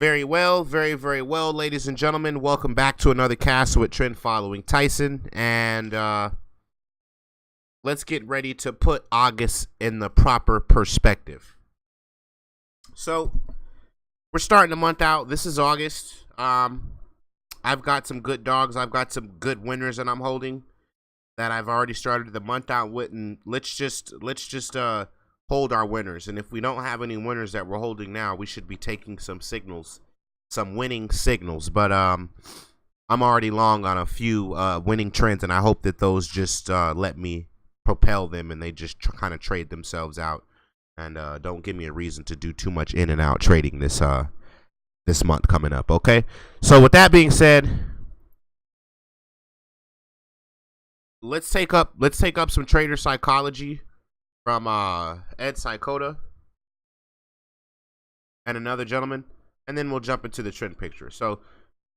Very well, very well, ladies and gentlemen. Welcome back to another cast with Trendfollowing Tyson, and let's get ready to put August in the proper perspective. So we're starting the month out. This is August. I've got some good dogs. I've got some good winners that I'm holding that I've already started the month out with, and let's just hold our winners. And if we don't have any winners that we're holding now, we should be taking some signals, some winning signals. But I'm already long on a few winning trends, and I hope that those just let me propel them and they just kind of trade themselves out, and don't give me a reason to do too much in and out trading this month coming up. Okay, so with that being said, let's take up some trader psychology from ECYT and another gentleman, and then we'll jump into the trend picture. So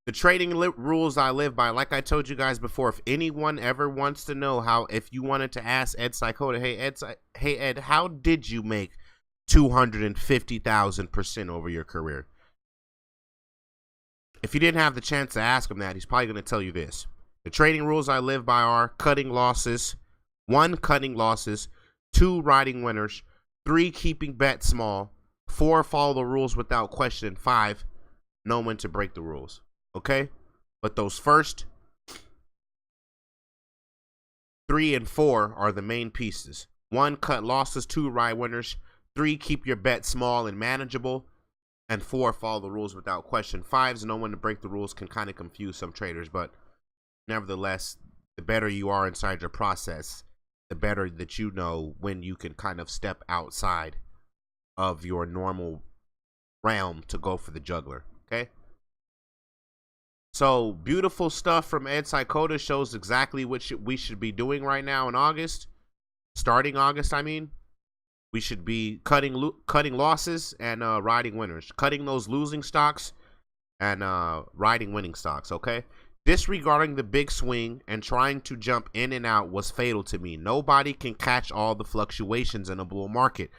the trading rules I live by, like I told you guys before, if anyone ever wants to know how, if you wanted to ask ECYT, hey Ed, how did you make 250,000% over your career? If you didn't have the chance to ask him that, he's probably going to tell you this. The trading rules I live by are cutting losses, 1, cutting losses, 2, riding winners, 3, keeping bets small, 4, follow the rules without question, 5, know when to break the rules. Okay? But those first 3 and 4 are the main pieces. 1, cut losses, 2, ride winners, 3, keep your bets small and manageable, and 4, follow the rules without question. 5's know when to break the rules can kind of confuse some traders, but nevertheless, the better you are inside your process, the better that you know when you can kind of step outside of your normal realm to go for the juggler. Okay? So beautiful stuff from ECYT shows exactly what we should be doing right now in August. Starting August, I mean. We should be cutting losses and riding winners. Cutting those losing stocks and riding winning stocks, okay? Disregarding the big swing and trying to jump in and out was fatal to me. Nobody can catch all the fluctuations in a bull market.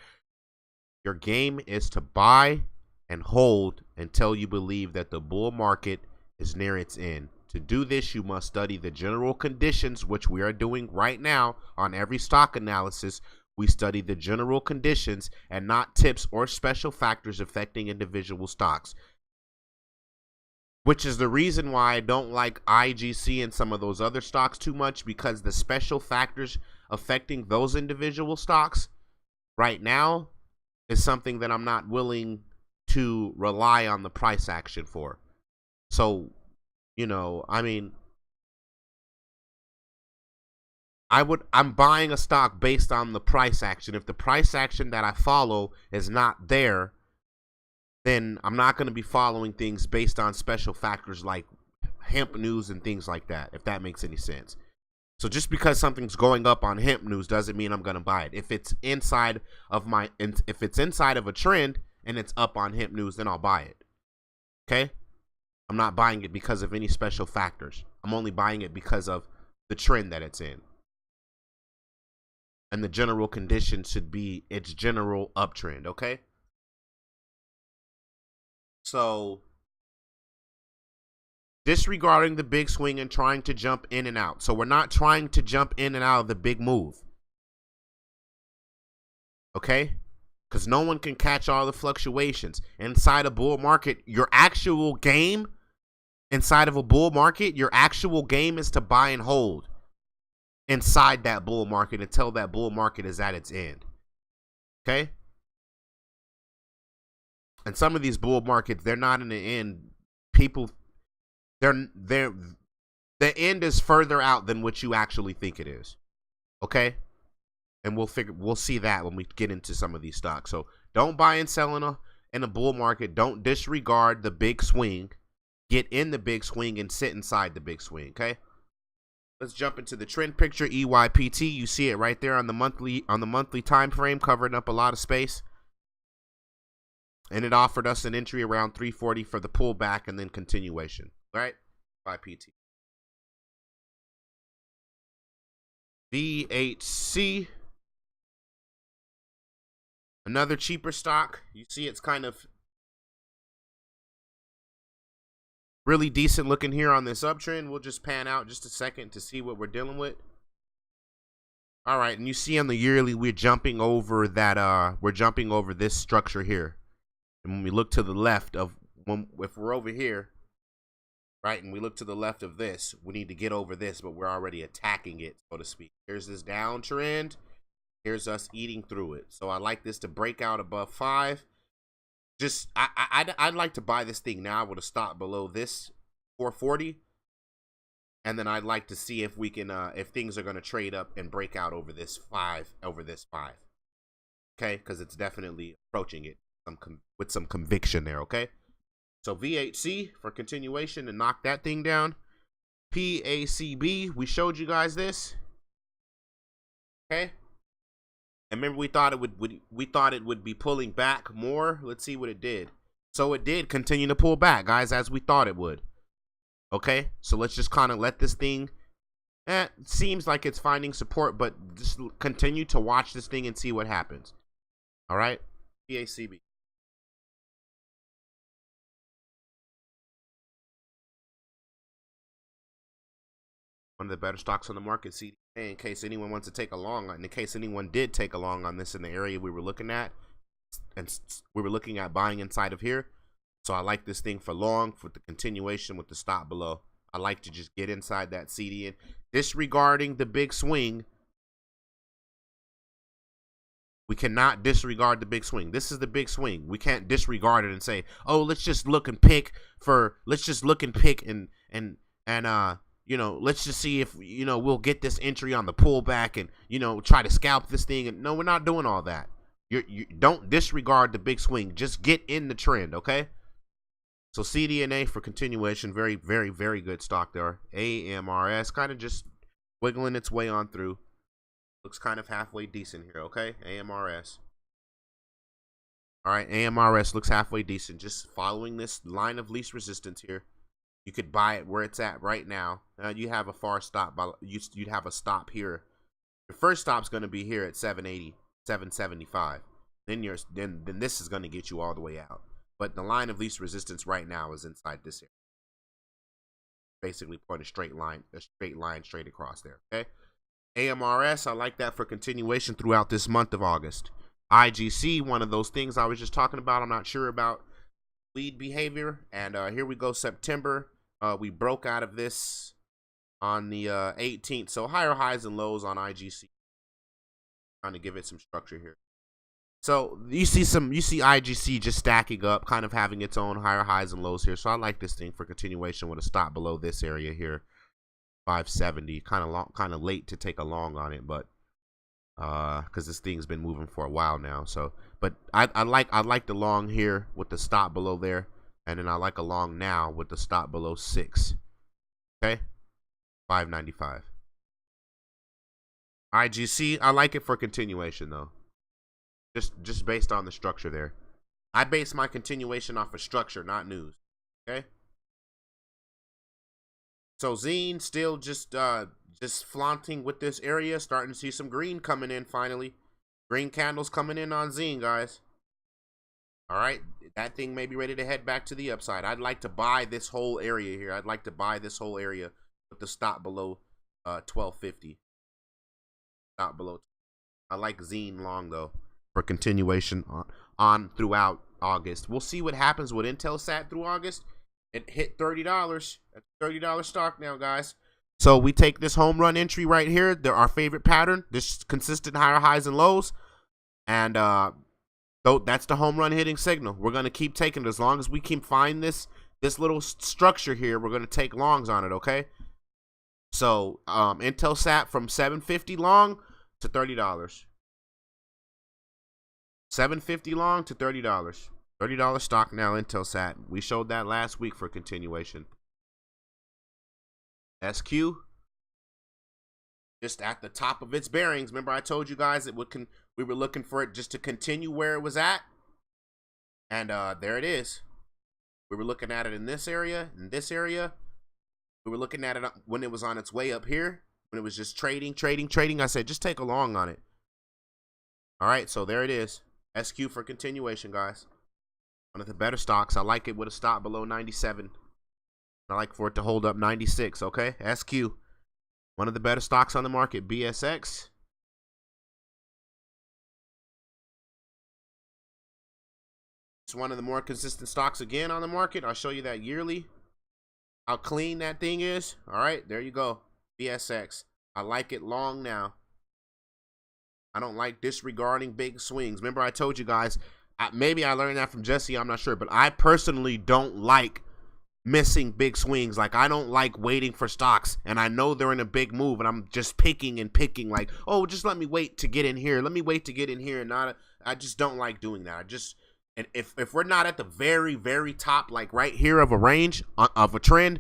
Your game is to buy and hold until you believe that the bull market is near its end. To do this, you must study the general conditions, which we are doing right now on every stock analysis. We study the general conditions and not tips or special factors affecting individual stocks. Which is the reason why I don't like IGC and some of those other stocks too much, because the special factors affecting those individual stocks right now is something that I'm not willing to rely on the price action for. So, you know, I mean, I'm buying a stock based on the price action. If the price action that I follow is not there, then I'm not going to be following things based on special factors like hemp news and things like that, if that makes any sense. So just because something's going up on hemp news doesn't mean I'm going to buy it. If it's inside of a trend and it's up on hemp news, then I'll buy it. Okay? I'm not buying it because of any special factors. I'm only buying it because of the trend that it's in. And the general condition should be its general uptrend, okay? So, disregarding the big swing and trying to jump in and out. So, we're not trying to jump in and out of the big move. Okay? Because no one can catch all the fluctuations. Inside a bull market, your actual game, inside of a bull market, your actual game is to buy and hold inside that bull market until that bull market is at its end. Okay? And some of these bull markets, they're not in the end. People, the end is further out than what you actually think it is. Okay? And we'll see that when we get into some of these stocks. So don't buy and sell in a bull market. Don't disregard the big swing. Get in the big swing and sit inside the big swing, okay? Let's jump into the trend picture, EYPT. You see it right there on the monthly time frame, covering up a lot of space. And it offered us an entry around 340 for the pullback and then continuation. All right? EYPT. VHC. Another cheaper stock. You see it's kind of really decent looking here on this uptrend. We'll just pan out just a second to see what we're dealing with. All right, and you see on the yearly, we're jumping over that, we're jumping over this structure here. And when we look to the left of, if we're over here, right, and we look to the left of this, we need to get over this, but we're already attacking it, so to speak. Here's this downtrend. Here's us eating through it. So I like this to break out above 5. Just, I'd like to buy this thing now with a stop below this 440. And then I'd like to see if we can, if things are going to trade up and break out over this 5, Okay, because it's definitely approaching it with some conviction there, okay? So VHC for continuation and knock that thing down. PACB, we showed you guys this. Okay? And remember, we thought it would be pulling back more. Let's see what it did. So it did continue to pull back, guys, as we thought it would. Okay, so let's just kind of let this thing, it seems like it's finding support, but just continue to watch this thing and see what happens. All right, PACB. One of the better stocks on the market, CDNA, in case anyone wants to take a long, in case anyone did take a long on this in the area we were looking at, and we were looking at buying inside of here. So I like this thing for long, for the continuation with the stop below. I like to just get inside that CDN. Disregarding the big swing. We cannot disregard the big swing. This is the big swing. We can't disregard it and say, oh, let's just look and pick and you know, let's just see if, you know, we'll get this entry on the pullback and, you know, try to scalp this thing. And no, we're not doing all that. You don't disregard the big swing. Just get in the trend, okay? So CDNA for continuation, very, very, very good stock there. AMRS kind of just wiggling its way on through. Looks kind of halfway decent here, okay? AMRS. All right, AMRS looks halfway decent. Just following this line of least resistance here. You could buy it where it's at right now. You have a far stop. You'd have a stop here. Your first stop's going to be here at 780, 775. Then this is going to get you all the way out. But the line of least resistance right now is inside this area. Basically, point a straight line straight across there. Okay. AMRS, I like that for continuation throughout this month of August. IGC, one of those things I was just talking about. I'm not sure about lead behavior. And here we go, September. We broke out of this on the 18th. So higher highs and lows on IGC. Trying to give it some structure here. So you see IGC just stacking up, kind of having its own higher highs and lows here. So I like this thing for continuation with a stop below this area here, 570. Kind of late to take a long on it, but because this thing's been moving for a while now. So, but I like the long here with the stop below there, and then I like a long now with the stop below 6. Okay, 595. IGC, I like it for continuation though. Just based on the structure there. I base my continuation off of structure, not news. Okay. So XENE still just flaunting with this area, starting to see some green coming in finally. Green candles coming in on XENE, guys. All right, that thing may be ready to head back to the upside. I'd like to buy this whole area here. I'd like to buy this whole area with the stop below 1250. Stop below. I like XENE long though. For continuation on throughout August. We'll see what happens with Intelsat through August. It hit $30. That's $30 stock now, guys. So we take this home run entry right here. They're our favorite pattern. This consistent higher highs and lows. And so that's the home run hitting signal. We're going to keep taking it. As long as we keep finding this little structure here, we're going to take longs on it, okay? So Intelsat from $750 long to $30. $750 long to $30. $30 stock now, Intelsat. We showed that last week for continuation. SQ, just at the top of its bearings. Remember I told you guys we were looking for it just to continue where it was at. And there it is. We were looking at it in this area, in this area. We were looking at it when it was on its way up here. When it was just trading. I said, just take a long on it. All right, so there it is. SQ for continuation, guys. One of the better stocks. I like it with a stop below 97. I like for it to hold up 96, okay? SQ. One of the better stocks on the market, BSX. It's one of the more consistent stocks again on the market. I'll show you that yearly. How clean that thing is. All right, there you go. BSX. I like it long now. I don't like disregarding big swings. Remember I told you guys, maybe I learned that from Jesse, I'm not sure. But I personally don't like missing big swings. Like, I don't like waiting for stocks. And I know they're in a big move. And I'm just picking and picking like, oh, just let me wait to get in here. Let me wait to get in here. And I just don't like doing that. And if we're not at the very, very top, like right here of a range, of a trend,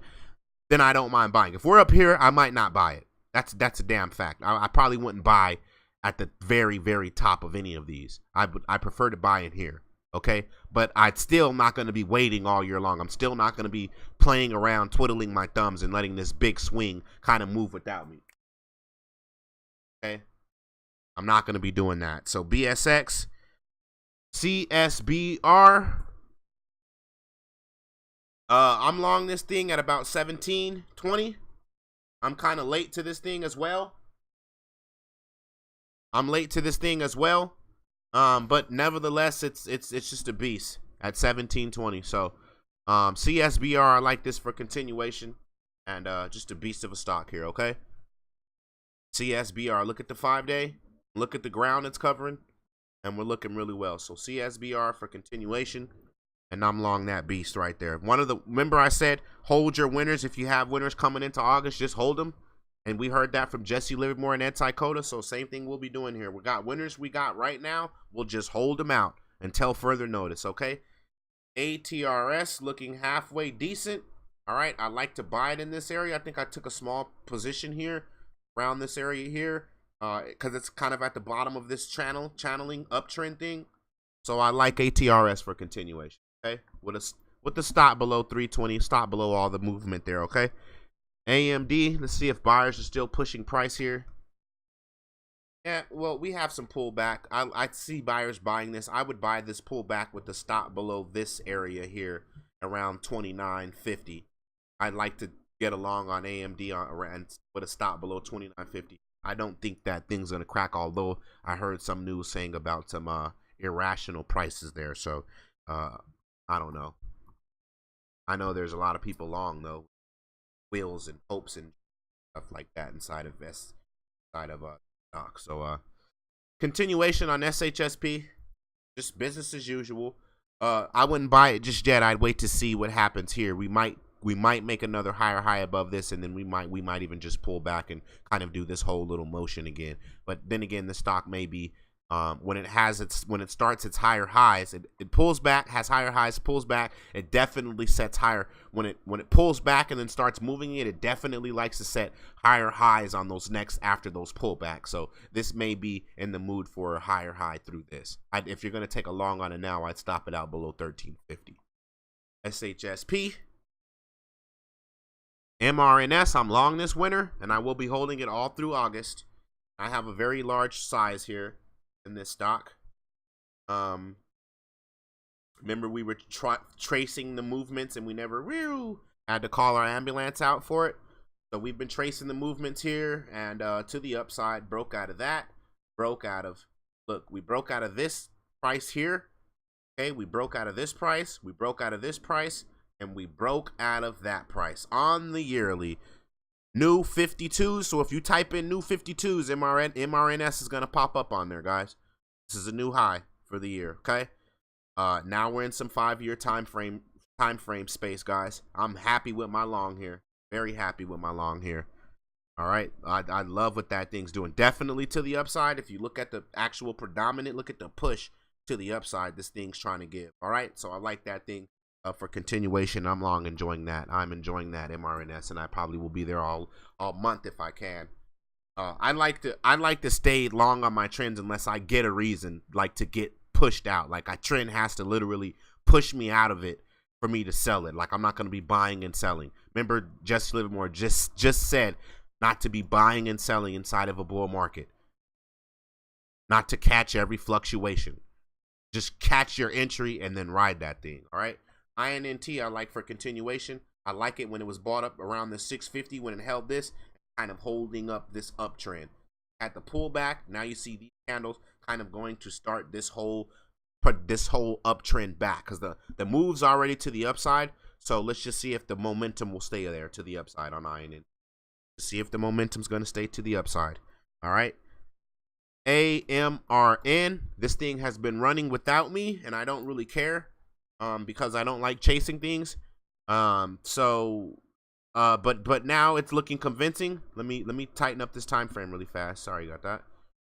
then I don't mind buying. If we're up here, I might not buy it. That's a damn fact. I probably wouldn't buy at the very, very top of any of these. I prefer to buy in here, okay? But I'm still not going to be waiting all year long. I'm still not going to be playing around, twiddling my thumbs, and letting this big swing kind of move without me, okay? I'm not going to be doing that. So BSX, CSBR. I'm long this thing at about 17.20. I'm kind of late to this thing as well. But nevertheless, it's just a beast at 17.20. So CSBR, I like this for continuation, and just a beast of a stock here, okay? CSBR, look at the 5-day, look at the ground it's covering, and we're looking really well. So CSBR for continuation, and I'm long that beast right there. Remember I said hold your winners. If you have winners coming into August, just hold them. And we heard that from Jesse Livermore and NBEV. So same thing we'll be doing here. We got winners we got right now. We'll just hold them out until further notice, okay? ATRS looking halfway decent. All right, I like to buy it in this area. I think I took a small position here around this area here because it's kind of at the bottom of this channeling uptrend thing. So I like ATRS for continuation, okay? With the stop below 320, stop below all the movement there, okay? AMD, let's see if buyers are still pushing price here. Yeah, well, we have some pullback. I see buyers buying this. I would buy this pullback with the stop below this area here around 29.50. I'd like to get along on AMD around with a stop below 29.50. I don't think that thing's going to crack, although I heard some news saying about some irrational prices there. So I don't know. I know there's a lot of people long, though. Wills and hopes and stuff like that inside of stock. So continuation on SHSP, just business as usual. I wouldn't buy it just yet. I'd wait to see what happens here. We might make another higher high above this, and then we might even just pull back and kind of do this whole little motion again. But then again, the stock may be when it starts its higher highs, it pulls back, has higher highs, pulls back. It definitely sets higher when it pulls back and then starts moving it definitely likes to set higher highs on those next after those pullbacks. So this may be in the mood for a higher high through this. If you're going to take a long on it now, I'd stop it out below 1350. SHSP, MRNS, I'm long this winter, and I will be holding it all through August. I have a very large size here in this stock. Remember we were tracing the movements, and we never had to call our ambulance out for it. So we've been tracing the movements here, and to the upside, broke out of that. We broke out of this price here. Okay, we broke out of this price. We broke out of this price, and we broke out of that price on the yearly. New 52s. So if you type in new 52s, MRNS is going to pop up on there, guys. This is a new high for the year, okay? Now we're in some 5-year time frame space, guys. I'm happy with my long here. Very happy with my long here. All right. I love what that thing's doing. Definitely to the upside. If you look at the actual predominant, look at the push to the upside this thing's trying to give. All right. So I like that thing. For continuation, I'm long enjoying that. I'm enjoying that MRNS, and I probably will be there all month if I can. I like to stay long on my trends unless I get a reason, like to get pushed out. Like a trend has to literally push me out of it for me to sell it. Like I'm not going to be buying and selling. Remember, Jesse Livermore just said not to be buying and selling inside of a bull market. Not to catch every fluctuation. Just catch your entry and then ride that thing. All right. INNT I like for continuation. I like it when it was bought up around the 650 when it held this, kind of holding up this uptrend. At the pullback, now you see these candles kind of going to start this whole uptrend back, because the move's already to the upside. So let's just see if the momentum will stay there to the upside on INNT. See if the momentum's going to stay to the upside. All right. AMRN, this thing has been running without me, and I don't really care because I don't like chasing things. But now it's looking convincing. Let me tighten up this time frame really fast. Sorry about that.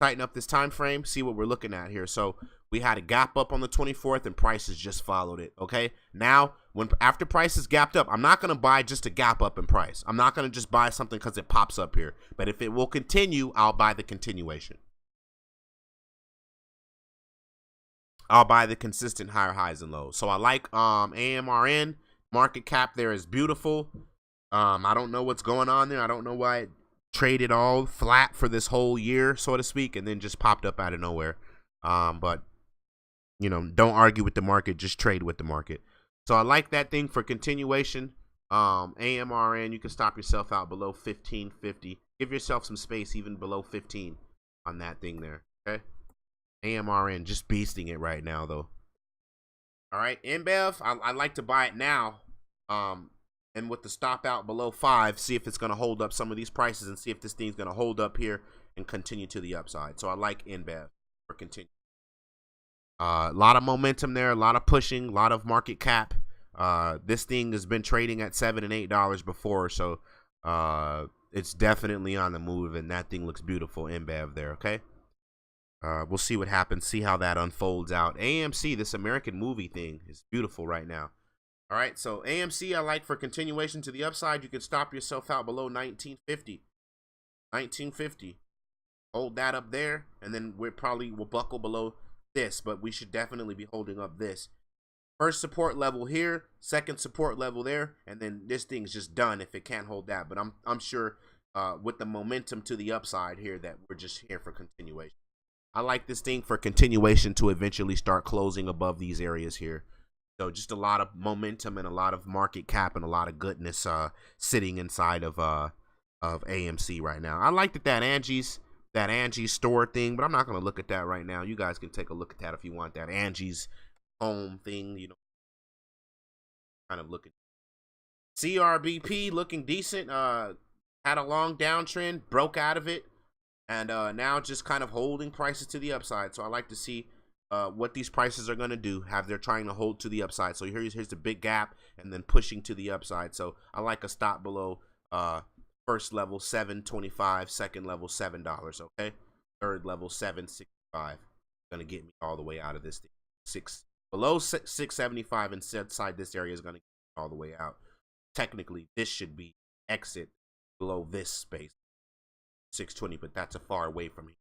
Tighten up this time frame, see what we're looking at here. So we had a gap up on the 24th and prices just followed it. Okay, now after prices gapped up, I'm not going to buy just a gap up in price. I'm not going to just buy something because it pops up here, but if it will continue, I'll buy the continuation. I'll buy the consistent higher highs and lows. So I like AMRN. Market cap there is beautiful. I don't know what's going on there. I don't know why it traded all flat for this whole year, so to speak, and then just popped up out of nowhere. But you know, don't argue with the market, just trade with the market. So I like that thing for continuation. AMRN, you can stop yourself out below 1550. Give yourself some space even below 15 on that thing there. Okay. AMRN just beasting it right now though. All right, NBEV, I like to buy it now. And with the stop out below 5, see if it's going to hold up some of these prices and see if this thing's going to hold up here and continue to the upside. So I like NBEV for continue. A lot of momentum there, a lot of pushing, a lot of market cap. This thing has been trading at $7 and $8 before, so it's definitely on the move, and that thing looks beautiful. NBEV there, okay? We'll see what happens, see how that unfolds out. AMC, this American movie thing, is beautiful right now. All right, so AMC I like for continuation to the upside. You can stop yourself out below 1950. 1950. Hold that up there, and then we probably will buckle below this, but we should definitely be holding up this. First support level here, second support level there, and then this thing's just done if it can't hold that. But I'm sure with the momentum to the upside here that we're just here for continuation. I like this thing for continuation to eventually start closing above these areas here. So just a lot of momentum and a lot of market cap and a lot of goodness sitting inside of AMC right now. I like that Angie's store thing, but I'm not going to look at that right now. You guys can take a look at that if you want. That Angie's home thing, you know, kind of looking. CRBP looking decent. Had a long downtrend, broke out of it, and now just kind of holding prices to the upside. So I like to see what these prices are going to do. They're trying to hold to the upside. So here's the big gap and then pushing to the upside. So I like a stop below first level $7.25, second level $7. Okay, third level $7.65. Going to get me all the way out of this thing. Below $6.75 and inside this area is going to get me all the way out. Technically, this should be exit below this space, 620, but that's a far away from me.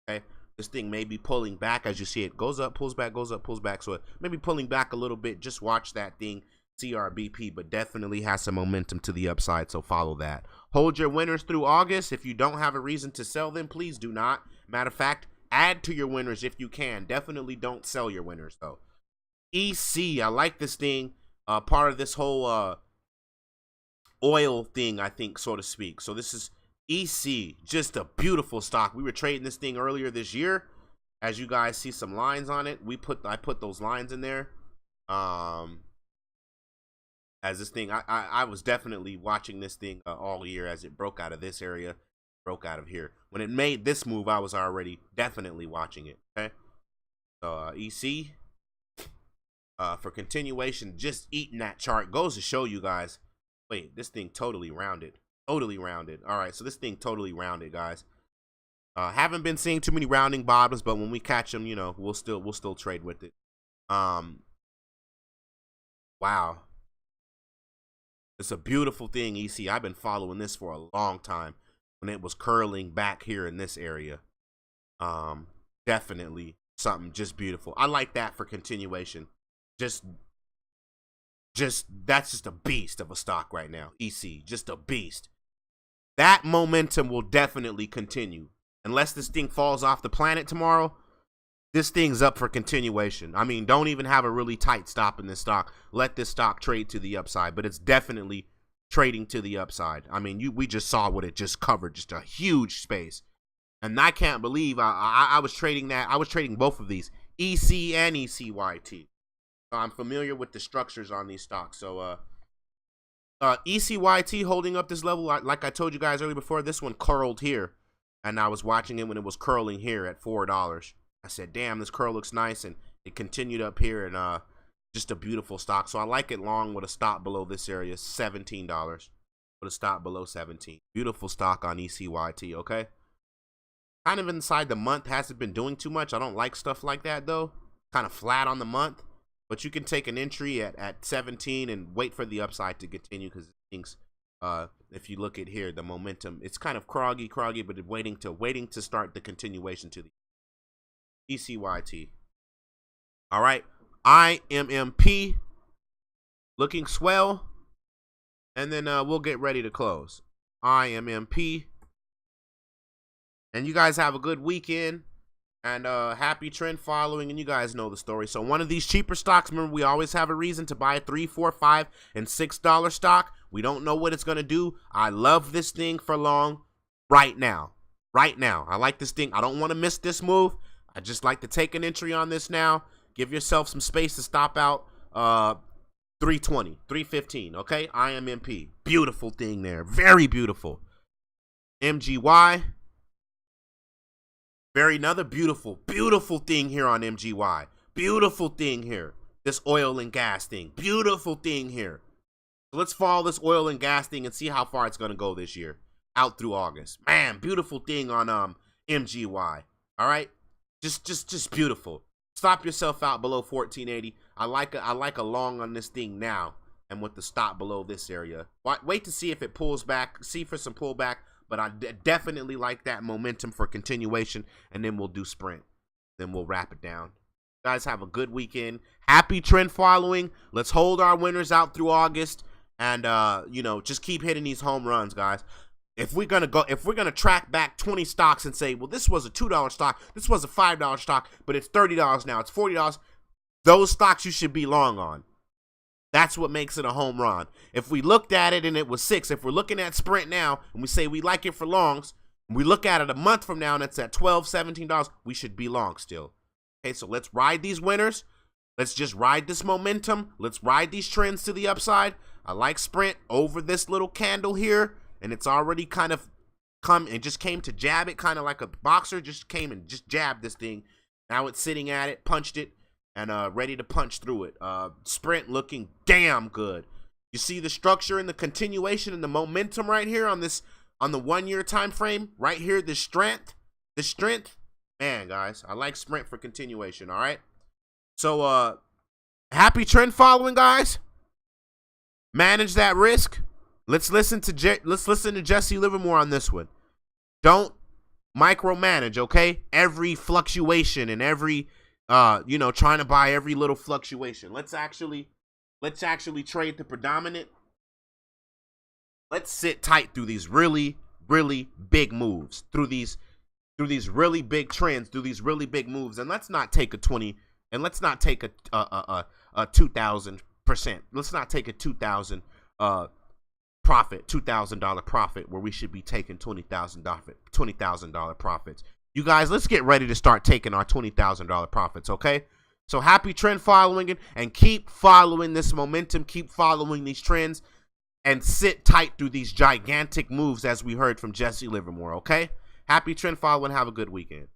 Okay. This thing may be pulling back as you see it goes up, pulls back, goes up, pulls back. So it may be pulling back a little bit. Just watch that thing, CRBP, but definitely has some momentum to the upside. So follow that. Hold your winners through August. If you don't have a reason to sell them, please do not. Matter of fact, add to your winners if you can. Definitely don't sell your winners though. EC, I like this thing. Part of this whole oil thing, I think, so to speak. So this is EC, just a beautiful stock. We were trading this thing earlier this year. As you guys see some lines on it, I put those lines in there. As this thing, I was definitely watching this thing all year as it broke out of this area, broke out of here. When it made this move, I was already definitely watching it. Okay, so EC for continuation, just eating that chart goes to show you guys. Wait, this thing totally rounded. Totally rounded. All right, so this thing totally rounded, guys. Haven't been seeing too many rounding bottoms, but when we catch them, you know, we'll still trade with it. Wow, it's a beautiful thing, EC. I've been following this for a long time when it was curling back here in this area. Definitely something just beautiful. I like that for continuation. That's just a beast of a stock right now. EC, just a beast. That momentum will definitely continue. Unless this thing falls off the planet tomorrow, this thing's up for continuation. I mean, don't even have a really tight stop in this stock. Let this stock trade to the upside, but it's definitely trading to the upside. I mean, we just saw what it just covered, just a huge space. And I can't believe I was trading that. I was trading both of these, EC and ECYT. So I'm familiar with the structures on these stocks. So ECYT holding up this level, like I told you guys earlier before, this one curled here. And I was watching it when it was curling here at $4. I said, damn, this curl looks nice. And it continued up here, and just a beautiful stock. So I like it long with a stop below this area, $17. With a stop below 17. Beautiful stock on ECYT, okay? Kind of inside the month, hasn't been doing too much. I don't like stuff like that, though. Kind of flat on the month. But you can take an entry at 17 and wait for the upside to continue, because things, if you look at here, the momentum, it's kind of croggy, but waiting to start the continuation to the ECYT. All right, IMMP looking swell, and then we'll get ready to close. IMMP. And you guys have a good weekend, and happy trend following, and you guys know the story. So one of these cheaper stocks, remember, we always have a reason to buy a $3, $4, $5, and $6 stock. We don't know what it's going to do. I love this thing for long right now. Right now. I like this thing. I don't want to miss this move. I just like to take an entry on this now. Give yourself some space to stop out 320, 315, okay? IMMP. Beautiful thing there. Very beautiful. MGY. Another beautiful thing here on MGY. Beautiful thing here. This oil and gas thing. Beautiful thing here. So let's follow this oil and gas thing and see how far it's going to go this year. Out through August. Man, beautiful thing on MGY. All right? Just beautiful. Stop yourself out below 1480. I like a long on this thing now, and with the stop below this area. Wait to see if it pulls back. See for some pullback. But I definitely like that momentum for continuation, and then we'll do sprint. Then we'll wrap it down. You guys have a good weekend. Happy trend following. Let's hold our winners out through August, and you know, just keep hitting these home runs, guys. If we're gonna track back 20 stocks and say, well, this was a $2 stock, this was a $5 stock, but it's $30 now, it's $40. Those stocks you should be long on. That's what makes it a home run. If we looked at it and it was 6, if we're looking at Sprint now and we say we like it for longs, and we look at it a month from now and it's at $12, $17, we should be long still. Okay, so let's ride these winners. Let's just ride this momentum. Let's ride these trends to the upside. I like Sprint over this little candle here, and it's already kind of just came to jab it, kind of like a boxer, just came and just jabbed this thing. Now it's sitting at it, punched it, and ready to punch through it. Sprint looking damn good. You see the structure and the continuation and the momentum right here on the 1 year time frame right here. The strength, man, guys, I like Sprint for continuation. All right, so happy trend following, guys. Manage that risk. Let's listen to Jesse Livermore on this one. Don't micromanage, okay? Every fluctuation and every you know, trying to buy every little fluctuation. Let's actually trade the predominant. Let's sit tight through these really big moves, through these really big trends, through these really big moves, and let's not take a 20, and let's not take a 2,000%. Let's not take a 2,000 profit, $2,000 profit, where we should be taking $20,000 profits. You guys, let's get ready to start taking our $20,000 profits, okay? So happy trend following, and keep following this momentum, keep following these trends, and sit tight through these gigantic moves as we heard from Jesse Livermore, okay? Happy trend following. Have a good weekend.